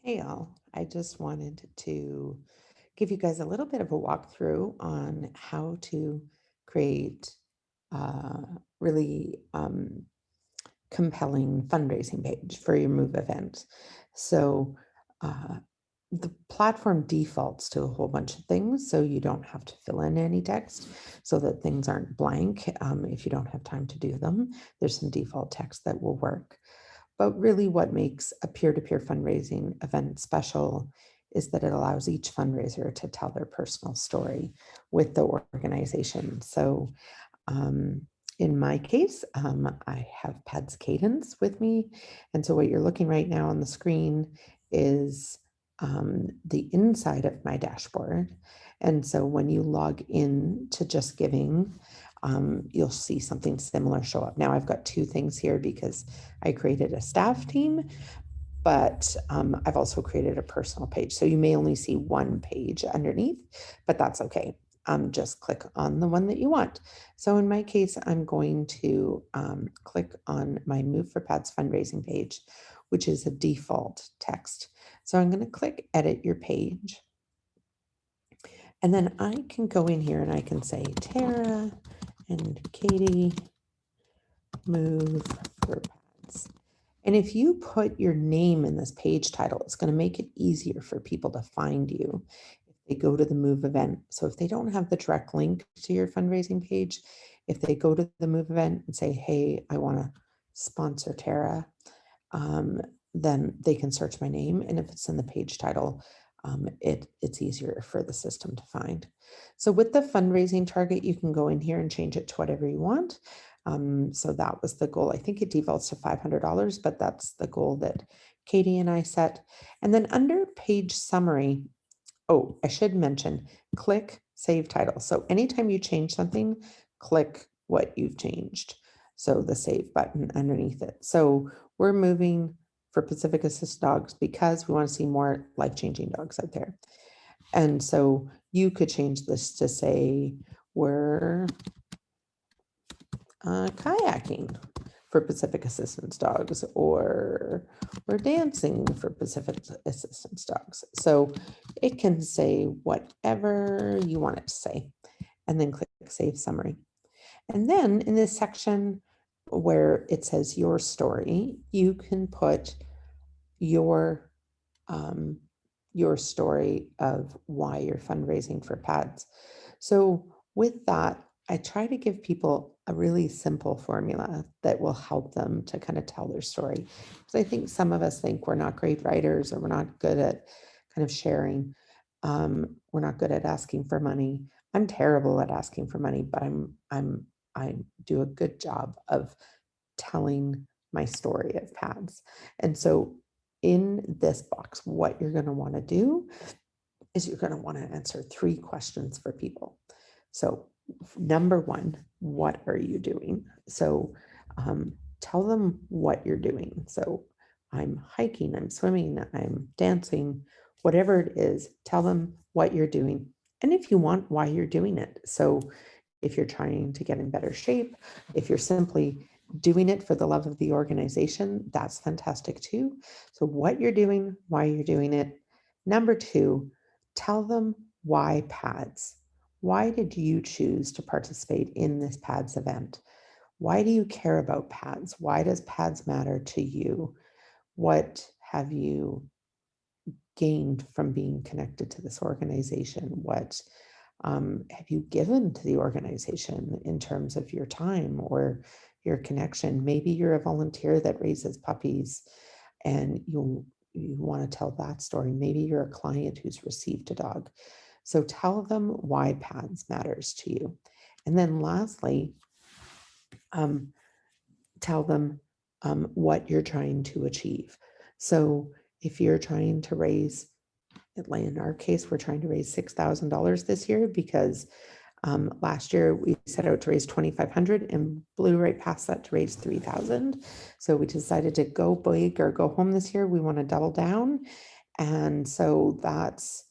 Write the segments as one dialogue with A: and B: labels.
A: Hey all, I just wanted to give you guys a little bit of a walkthrough on how to create a really compelling fundraising page for your move event. So uh, the platform defaults to a whole bunch of things, so you don't have to fill in any text so that things aren't blank if you don't have time to do them. There's some default text that will work. But really, what makes a peer to peer fundraising event special is that it allows each fundraiser to tell their personal story with the organization. So, um, in my case, I have Pads Cadence with me. And so, what you're looking right now on the screen is the inside of my dashboard. And so, when you log in to Just Giving, you'll see something similar show up. Now, I've got two things here because I created a staff team, but I've also created a personal page. So you may only see one page underneath, but that's okay. Just click on the one that you want. So in my case, I'm going to click on my Move for Pads fundraising page, which is a default text. So I'm going to click Edit Your Page. And then I can go in here and I can say Tara and Katie Move for Pads. And if you put your name in this page title, it's going to make it easier for people to find you if they go to the Move event. So if they don't have the direct link to your fundraising page, if they go to the Move event and say, hey, I want to sponsor Tara, then they can search my name. And if it's in the page title, it's easier for the system to find. So with the fundraising target, you can go in here and change it to whatever you want. So that was the goal. I think it defaults to $500, but that's the goal that Katie and I set. And then under page summary, oh, I should mention, click Save Title. So anytime you change something, click what you've changed. So the Save button underneath it. So we're moving for Pacific Assist dogs because we want to see more life-changing dogs out there. And so you could change this to say we're kayaking for Pacific Assistance dogs, or we're dancing for Pacific Assistance dogs. So it can say whatever you want it to say, and then click Save Summary. And then in this section where it says your story, you can put your story of why you're fundraising for pads. So with that, I try to give people a really simple formula that will help them to kind of tell their story. Because I think some of us think we're not great writers, or we're not good at kind of sharing. We're not good at asking for money. I'm terrible at asking for money, but I do a good job of telling my story of pads. And so in this box, what you're going to want to do is you're going to want to answer 3 questions for people. So number 1, what are you doing? So tell them what you're doing. So I'm hiking, I'm swimming, I'm dancing, whatever it is, tell them what you're doing. And if you want, why you're doing it. So if you're trying to get in better shape, if you're simply doing it for the love of the organization, that's fantastic too. So what you're doing, why you're doing it. Number 2, tell them why pads. Why did you choose to participate in this pads event? Why do you care about pads? Why does pads matter to you? What have you gained from being connected to this organization? What have you given to the organization in terms of your time or your connection? Maybe you're a volunteer that raises puppies and you want to tell that story. Maybe you're a client who's received a dog. So tell them why pads matters to you. And then lastly, tell them what you're trying to achieve. So if you're trying to raise, in our case, we're trying to raise $6,000 this year because last year we set out to raise 2,500 and blew right past that to raise 3,000. So we decided to go big or go home this year. We want to double down. And so that's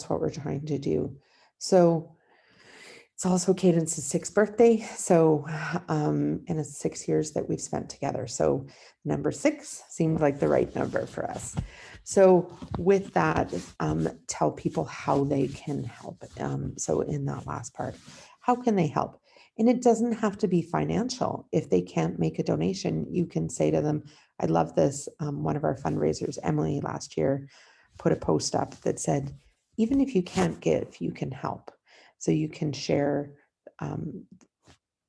A: what we're trying to do. So It's also Cadence's 6th birthday. So, and it's 6 years that we've spent together. So number 6 seemed like the right number for us. So with that, tell people how they can help. So in that last part, how can they help? And it doesn't have to be financial. If they can't make a donation, you can say to them, I love this. One of our fundraisers, Emily, last year, put a post up that said, even if you can't give, you can help. So you can share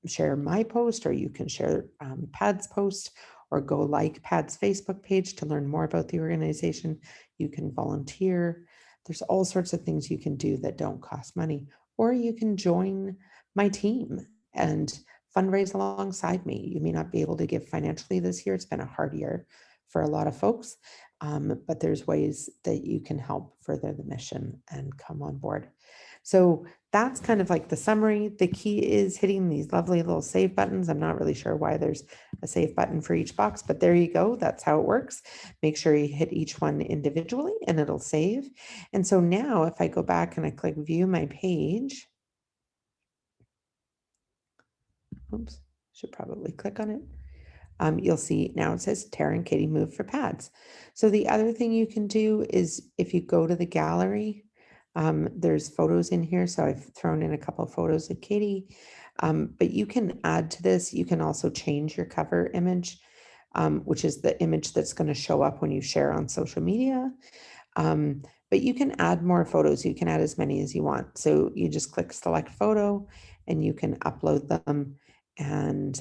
A: share my post, or you can share Pad's post, or go like Pad's Facebook page to learn more about the organization. You can volunteer. There's all sorts of things you can do that don't cost money, or you can join my team and fundraise alongside me. You may not be able to give financially this year. It's been a hard year for a lot of folks, but there's ways that you can help further the mission and come on board. So that's kind of like the summary. The key is hitting these lovely little save buttons. I'm not really sure why there's a save button for each box, but there you go. That's how it works. Make sure you hit each one individually and it'll save. And so now if I go back and I click view my page, oops, should probably click on it. You'll see now it says Tara and Katie move for pads. So the other thing you can do is if you go to the gallery, there's photos in here. So I've thrown in a couple of photos of Katie, but you can add to this. You can also change your cover image, which is the image that's going to show up when you share on social media. But you can add more photos. You can add as many as you want. So you just click select photo and you can upload them and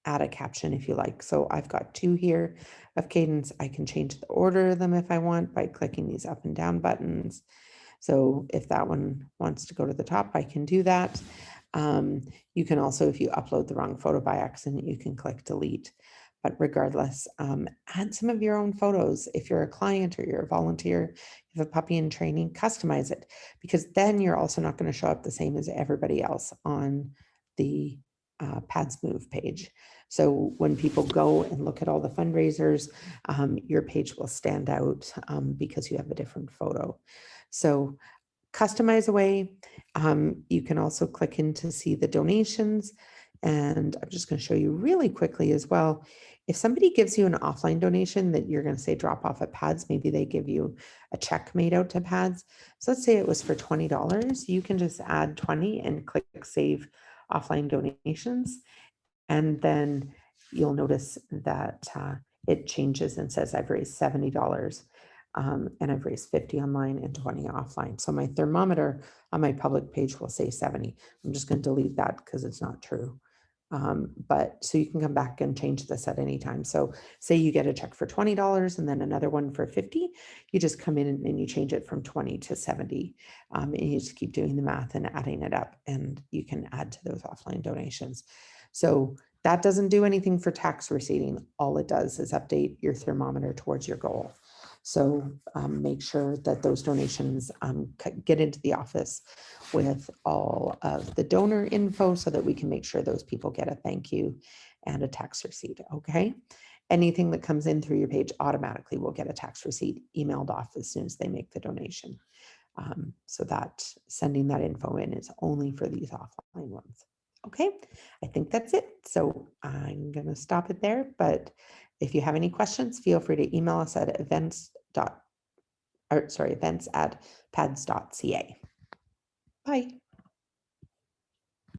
A: add a caption if you like. So I've got 2 here of Cadence. I can change the order of them if I want by clicking these up and down buttons. So if that one wants to go to the top, I can do that. You can also, if you upload the wrong photo by accident, you can click delete. But regardless, add some of your own photos. If you're a client or you're a volunteer, you have a puppy in training, customize it, because then you're also not going to show up the same as everybody else on the Pads Move page. So when people go and look at all the fundraisers, your page will stand out because you have a different photo. So customize away. You can also click in to see the donations. And I'm just going to show you really quickly as well. If somebody gives you an offline donation that you're going to say drop off at Pads, maybe they give you a check made out to Pads. So let's say it was for $20. You can just add 20 and click save offline donations. And then you'll notice that it changes and says I've raised $70 and I've raised 50 online and 20 offline. So my thermometer on my public page will say 70. I'm just going to delete that because it's not true. But so you can come back and change this at any time. So say you get a check for $20 and then another one for 50, you just come in and you change it from 20 to 70. And you just keep doing the math and adding it up, and you can add to those offline donations. So that doesn't do anything for tax receipting. All it does is update your thermometer towards your goal. So make sure that those donations get into the office with all of the donor info so that we can make sure those people get a thank you and a tax receipt, okay? Anything that comes in through your page automatically will get a tax receipt emailed off as soon as they make the donation. So that sending that info in is only for these offline ones. Okay, I think that's it. So I'm going to stop it there. But if you have any questions, feel free to email us at events@pads.ca. Bye.